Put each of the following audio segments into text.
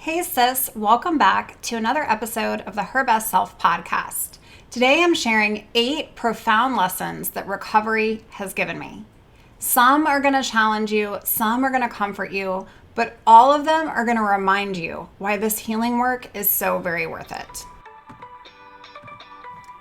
Hey sis, welcome back to another episode of the Her Best Self podcast. Today I'm sharing 8 profound lessons that recovery has given me. Some are going to challenge you, some are going to comfort you, but all of them are going to remind you why this healing work is so very worth it.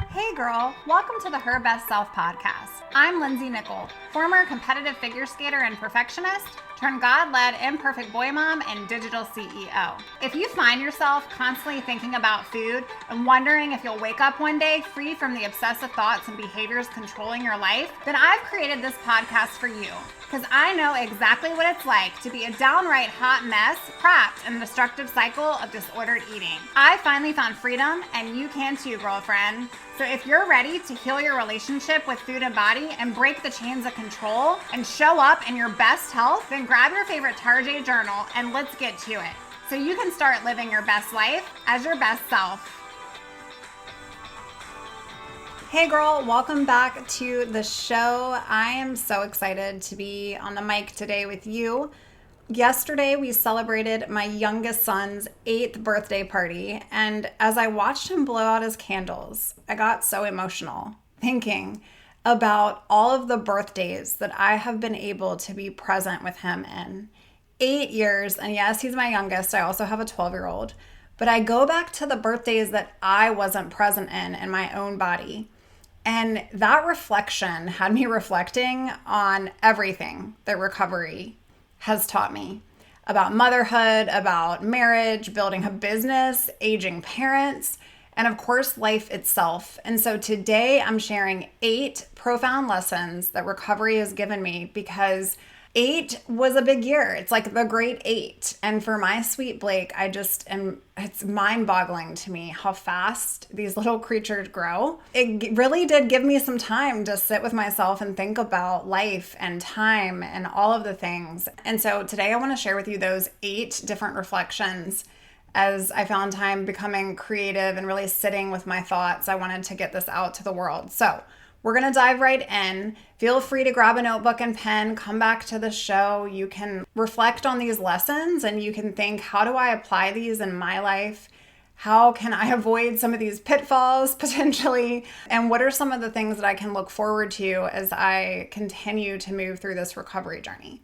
Hey girl, welcome to the Her Best Self podcast. I'm Lindsay Nickel, former competitive figure skater and perfectionist, turned God-led imperfect boy mom and digital CEO. If you find yourself constantly thinking about food and wondering if you'll wake up one day free from the obsessive thoughts and behaviors controlling your life, then I've created this podcast for you because I know exactly what it's like to be a downright hot mess trapped in a destructive cycle of disordered eating. I finally found freedom, and you can too, girlfriend. So if you're ready to heal your relationship with food and body and break the chains of control and show up in your best health, then grab your favorite Tarjay journal and let's get to it so you can start living your best life as your best self. Hey girl, welcome back to the show. I am so excited to be on the mic today with you. Yesterday, we celebrated my youngest son's 8th birthday party, and as I watched him blow out his candles, I got so emotional thinking about all of the birthdays that I have been able to be present with him in. 8 years, and yes, he's my youngest. I also have a 12-year-old, but I go back to the birthdays that I wasn't present in my own body. And that reflection had me reflecting on everything that recovery has taught me about motherhood, about marriage, building a business, aging parents, and of course, life itself. And so today I'm sharing 8 profound lessons that recovery has given me because 8 was a big year. It's like the great 8. And for my sweet Blake, it's mind-boggling to me how fast these little creatures grow. It really did give me some time to sit with myself and think about life and time and all of the things. And so today I want to share with you those 8 different reflections as I found time becoming creative and really sitting with my thoughts. I wanted to get this out to the world. So we're going to dive right in. Feel free to grab a notebook and pen, come back to the show. You can reflect on these lessons and you can think, how do I apply these in my life? How can I avoid some of these pitfalls potentially? And what are some of the things that I can look forward to as I continue to move through this recovery journey?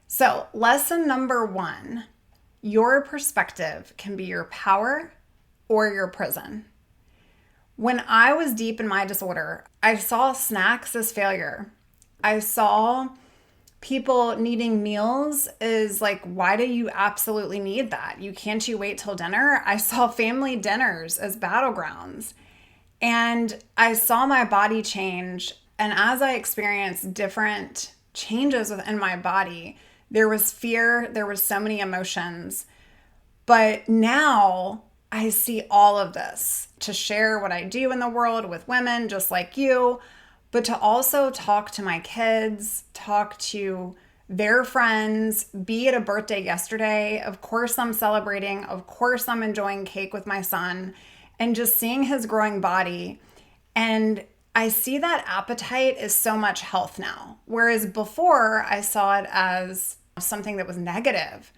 So, lesson number 1, your perspective can be your power or your prison. When I was deep in my disorder, I saw snacks as failure. I saw people needing meals as like, why do you absolutely need that? Can't you wait till dinner? I saw family dinners as battlegrounds. And I saw my body change. And as I experienced different changes within my body, there was fear, there was so many emotions. But now I see all of this to share what I do in the world with women just like you, but to also talk to my kids, talk to their friends, be at a birthday yesterday. Of course, I'm celebrating. Of course, I'm enjoying cake with my son and just seeing his growing body. And I see that appetite is so much health now, whereas before I saw it as something that was negative.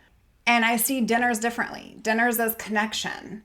And I see dinners differently, dinners as connection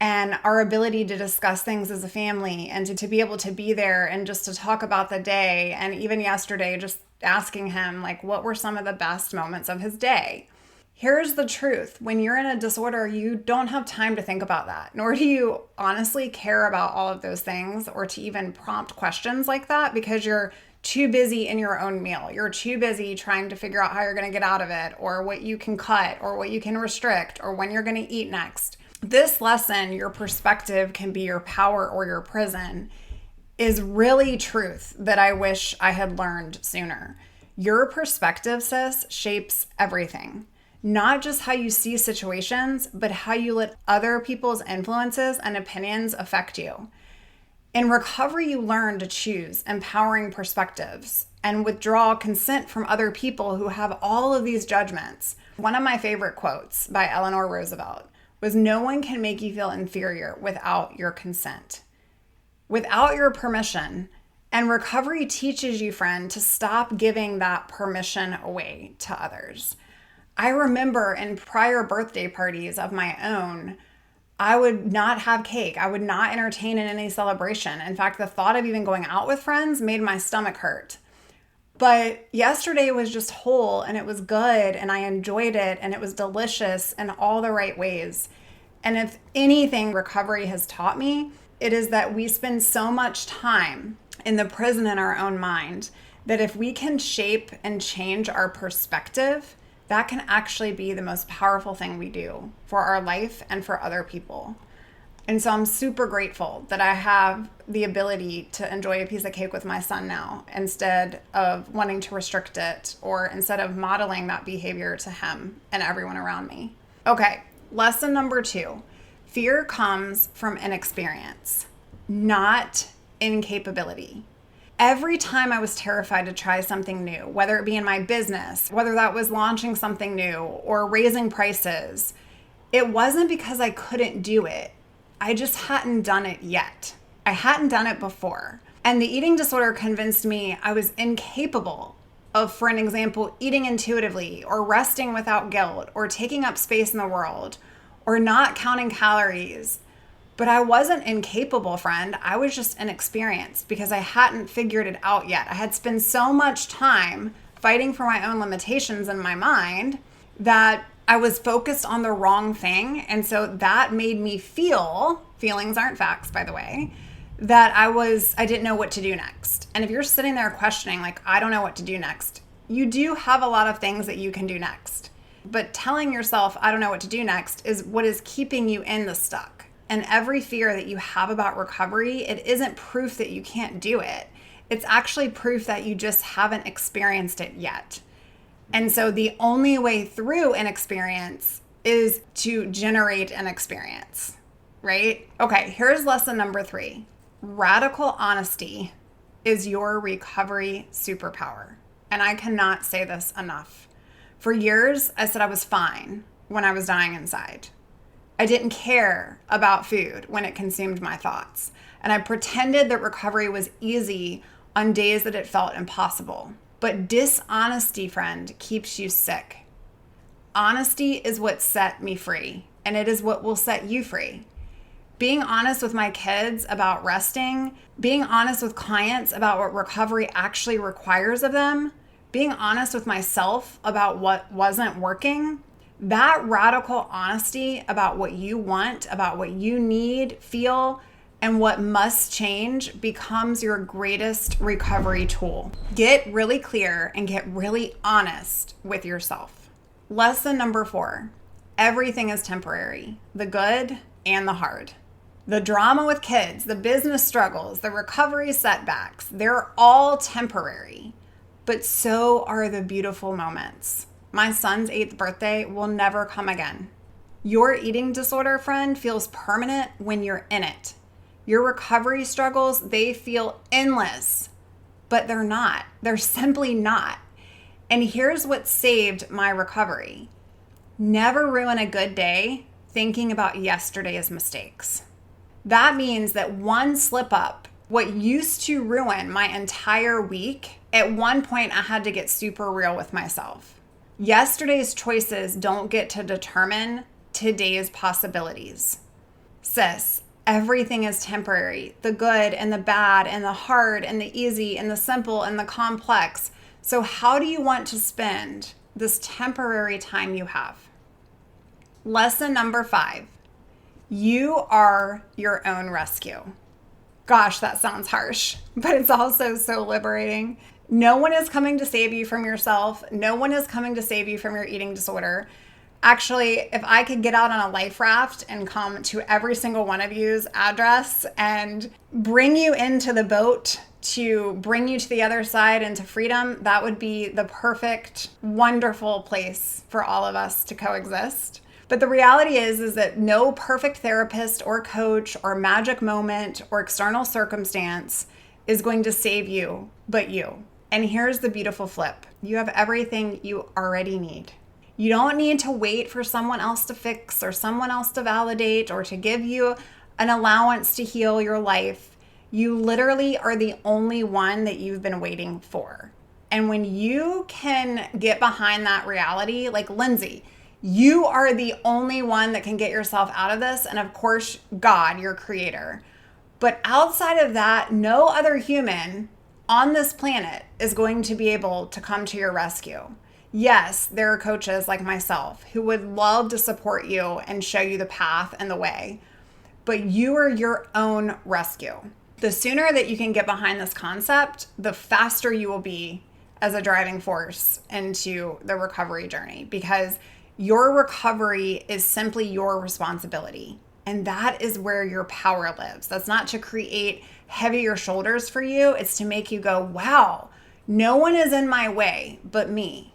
and our ability to discuss things as a family and to be able to be there and just to talk about the day. And even yesterday, just asking him, like, what were some of the best moments of his day? Here's the truth. When you're in a disorder, you don't have time to think about that, nor do you honestly care about all of those things or to even prompt questions like that because you're too busy in your own meal. You're too busy trying to figure out how you're going to get out of it or what you can cut or what you can restrict or when you're going to eat next. This lesson, your perspective can be your power or your prison, is really truth that I wish I had learned sooner. Your perspective, sis, shapes everything. Not just how you see situations, but how you let other people's influences and opinions affect you. In recovery, you learn to choose empowering perspectives and withdraw consent from other people who have all of these judgments. One of my favorite quotes by Eleanor Roosevelt was, "No one can make you feel inferior without your consent, without your permission." And recovery teaches you, friend, to stop giving that permission away to others. I remember in prior birthday parties of my own, I would not have cake. I would not entertain in any celebration. In fact, the thought of even going out with friends made my stomach hurt. But yesterday was just whole and it was good and I enjoyed it and it was delicious in all the right ways. And if anything recovery has taught me, it is that we spend so much time in the prison in our own mind that if we can shape and change our perspective, that can actually be the most powerful thing we do for our life and for other people. And so I'm super grateful that I have the ability to enjoy a piece of cake with my son now instead of wanting to restrict it or instead of modeling that behavior to him and everyone around me. Okay, lesson number 2. Fear comes from inexperience, not incapability. Every time I was terrified to try something new, whether it be in my business, whether that was launching something new or raising prices, it wasn't because I couldn't do it. I just hadn't done it yet. I hadn't done it before. And the eating disorder convinced me I was incapable of, for an example, eating intuitively or resting without guilt or taking up space in the world or not counting calories. But I wasn't incapable, friend. I was just inexperienced because I hadn't figured it out yet. I had spent so much time fighting for my own limitations in my mind that I was focused on the wrong thing. And so that made me feel, feelings aren't facts, by the way, that I didn't know what to do next. And if you're sitting there questioning, like, I don't know what to do next, you do have a lot of things that you can do next. But telling yourself, I don't know what to do next, is what is keeping you in the stuck. And every fear that you have about recovery, it isn't proof that you can't do it. It's actually proof that you just haven't experienced it yet. And so the only way through an experience is to generate an experience, right? Okay, here's lesson number 3. Radical honesty is your recovery superpower. And I cannot say this enough. For years, I said I was fine when I was dying inside. I didn't care about food when it consumed my thoughts. And I pretended that recovery was easy on days that it felt impossible. But dishonesty, friend, keeps you sick. Honesty is what set me free, and it is what will set you free. Being honest with my kids about resting, being honest with clients about what recovery actually requires of them, being honest with myself about what wasn't working, that radical honesty about what you want, about what you need, feel, and what must change becomes your greatest recovery tool. Get really clear and get really honest with yourself. Lesson number 4, everything is temporary, the good and the hard. The drama with kids, the business struggles, the recovery setbacks, they're all temporary, but so are the beautiful moments. My son's 8th birthday will never come again. Your eating disorder, friend, feels permanent when you're in it. Your recovery struggles, they feel endless, but they're not. They're simply not. And here's what saved my recovery. Never ruin a good day thinking about yesterday's mistakes. That means that one slip up, what used to ruin my entire week, at one point I had to get super real with myself. Yesterday's choices don't get to determine today's possibilities. Sis, everything is temporary. The good and the bad and the hard and the easy and the simple and the complex. So how do you want to spend this temporary time you have? Lesson number 5. You are your own rescue. Gosh, that sounds harsh, but it's also so liberating. No one is coming to save you from yourself. No one is coming to save you from your eating disorder. Actually, if I could get out on a life raft and come to every single one of you's address and bring you into the boat to bring you to the other side and to freedom, that would be the perfect, wonderful place for all of us to coexist. But the reality is that no perfect therapist or coach or magic moment or external circumstance is going to save you but you. And here's the beautiful flip. You have everything you already need. You don't need to wait for someone else to fix or someone else to validate or to give you an allowance to heal your life. You literally are the only one that you've been waiting for. And when you can get behind that reality, like Lindsay, you are the only one that can get yourself out of this. And of course, God, your creator. But outside of that, no other human on this planet is going to be able to come to your rescue. Yes, there are coaches like myself who would love to support you and show you the path and the way, but you are your own rescue. The sooner that you can get behind this concept, the faster you will be as a driving force into the recovery journey, because your recovery is simply your responsibility. And that is where your power lives. That's not to create heavier shoulders for you. It's to make you go, wow, no one is in my way but me.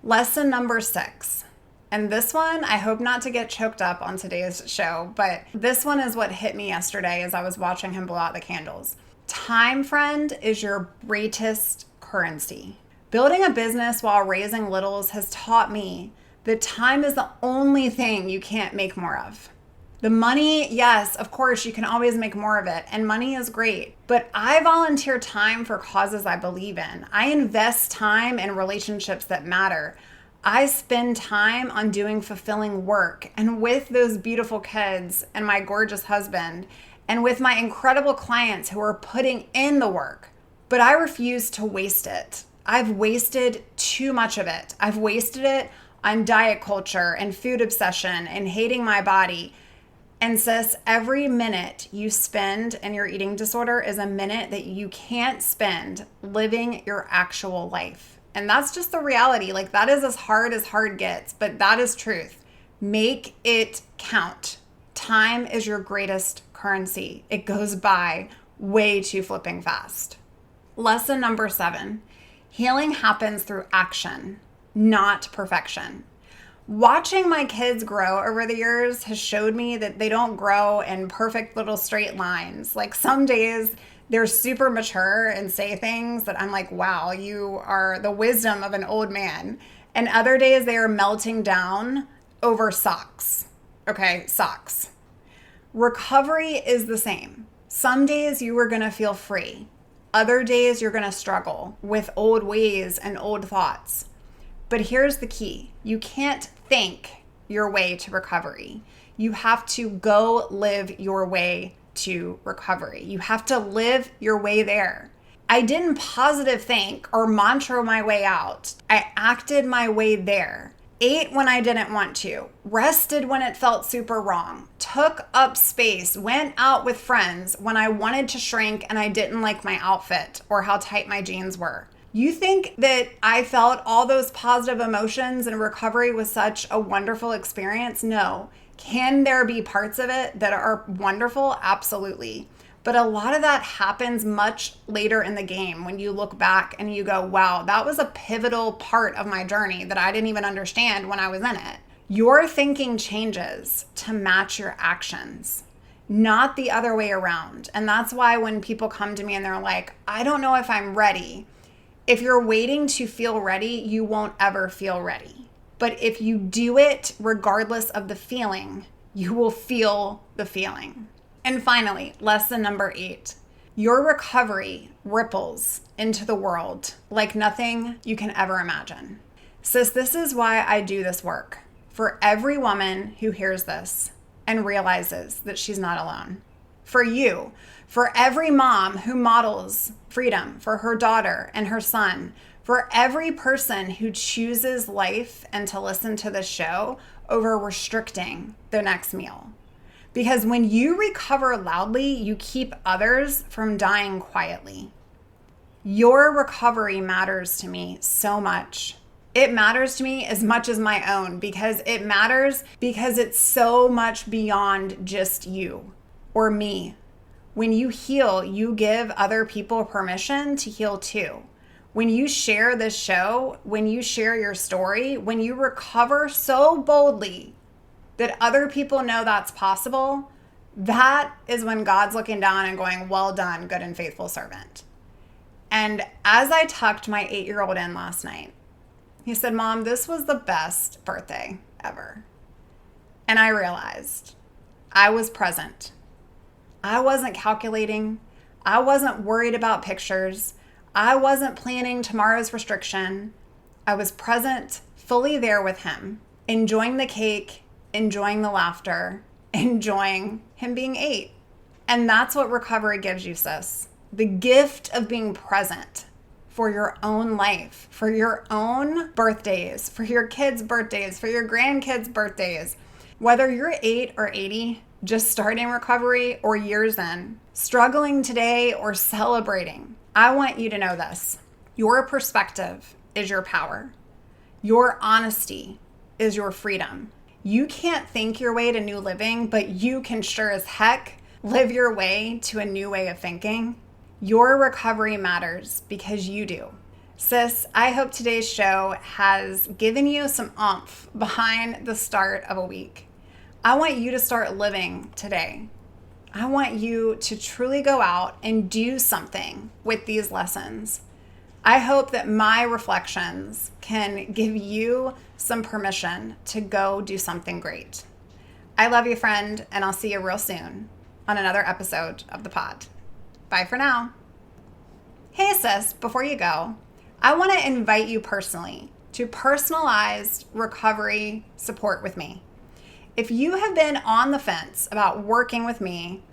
Lesson number 6. And this one, I hope not to get choked up on today's show, but this one is what hit me yesterday as I was watching him blow out the candles. Time, friend, is your greatest currency. Building a business while raising littles has taught me that time is the only thing you can't make more of. The money, yes, of course, you can always make more of it, and money is great. But I volunteer time for causes I believe in. I invest time in relationships that matter. I spend time on doing fulfilling work and with those beautiful kids and my gorgeous husband and with my incredible clients who are putting in the work. But I refuse to waste it. I've wasted too much of it. I've wasted it on diet culture and food obsession and hating my body. And sis, every minute you spend in your eating disorder is a minute that you can't spend living your actual life. And that's just the reality. Like, that is as hard gets, but that is truth. Make it count. Time is your greatest currency. It goes by way too flipping fast. Lesson number 7, healing happens through action, not perfection. Watching my kids grow over the years has showed me that they don't grow in perfect little straight lines. Like, some days they're super mature and say things that I'm like, wow, you are the wisdom of an old man. And other days they are melting down over socks. Okay, socks. Recovery is the same. Some days you are going to feel free. Other days you're going to struggle with old ways and old thoughts. But here's the key. You can't think your way to recovery. You have to go live your way to recovery. You have to live your way there. I didn't positive think or mantra my way out. I acted my way there. Ate when I didn't want to. Rested when it felt super wrong. Took up space. Went out with friends when I wanted to shrink and I didn't like my outfit or how tight my jeans were. You think that I felt all those positive emotions and recovery was such a wonderful experience? No. Can there be parts of it that are wonderful? Absolutely. But a lot of that happens much later in the game when you look back and you go, wow, that was a pivotal part of my journey that I didn't even understand when I was in it. Your thinking changes to match your actions, not the other way around. And that's why when people come to me and they're like, I don't know if I'm ready. If you're waiting to feel ready, you won't ever feel ready. But if you do it regardless of the feeling, you will feel the feeling. And finally, lesson number 8, your recovery ripples into the world like nothing you can ever imagine. Sis, this is why I do this work. For every woman who hears this and realizes that she's not alone. For you, for every mom who models freedom for her daughter and her son, for every person who chooses life and to listen to this show over restricting their next meal. Because when you recover loudly, you keep others from dying quietly. Your recovery matters to me so much. It matters to me as much as my own because it matters because it's so much beyond just you or me. When you heal, you give other people permission to heal too. When you share this show, when you share your story, when you recover so boldly that other people know that's possible, that is when God's looking down and going, well done, good and faithful servant. And as I tucked my 8-year-old in last night, he said, Mom, this was the best birthday ever. And I realized I was present. I wasn't calculating. I wasn't worried about pictures. I wasn't planning tomorrow's restriction. I was present, fully there with him, enjoying the cake, enjoying the laughter, enjoying him being 8. And that's what recovery gives you, sis. The gift of being present for your own life, for your own birthdays, for your kids' birthdays, for your grandkids' birthdays. Whether you're 8 or 80, just starting recovery or years in, struggling today or celebrating, I want you to know this. Your perspective is your power. Your honesty is your freedom. You can't think your way to new living, but you can sure as heck live your way to a new way of thinking. Your recovery matters because you do. Sis, I hope today's show has given you some oomph behind the start of a week. I want you to start living today. I want you to truly go out and do something with these lessons. I hope that my reflections can give you some permission to go do something great. I love you, friend, and I'll see you real soon on another episode of the pod. Bye for now. Hey, sis, before you go, I want to invite you personally to personalized recovery support with me. If you have been on the fence about working with me,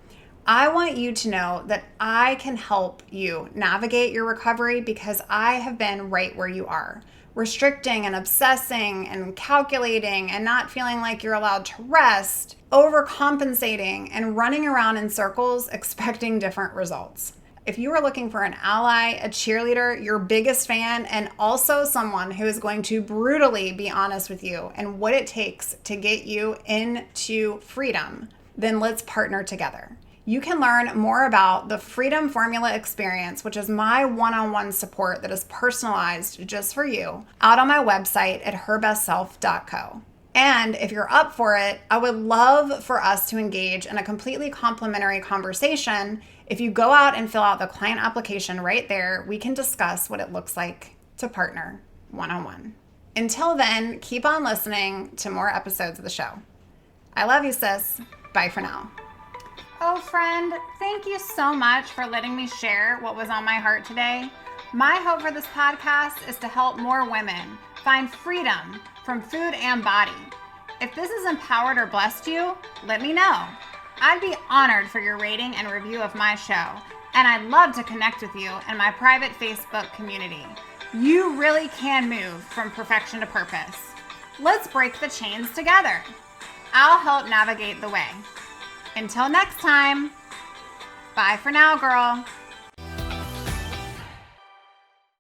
I want you to know that I can help you navigate your recovery because I have been right where you are, restricting and obsessing and calculating and not feeling like you're allowed to rest, overcompensating and running around in circles expecting different results. If you are looking for an ally, a cheerleader, your biggest fan, and also someone who is going to brutally be honest with you and what it takes to get you into freedom, then let's partner together. You can learn more about the Freedom Formula Experience, which is my one-on-one support that is personalized just for you, out on my website at herbestself.co. And if you're up for it, I would love for us to engage in a completely complimentary conversation. If you go out and fill out the client application right there, we can discuss what it looks like to partner one-on-one. Until then, keep on listening to more episodes of the show. I love you, sis. Bye for now. Oh, friend, thank you so much for letting me share what was on my heart today. My hope for this podcast is to help more women find freedom from food and body. If this has empowered or blessed you, let me know. I'd be honored for your rating and review of my show, and I'd love to connect with you in my private Facebook community. You really can move from perfection to purpose. Let's break the chains together. I'll help navigate the way. Until next time, bye for now, girl.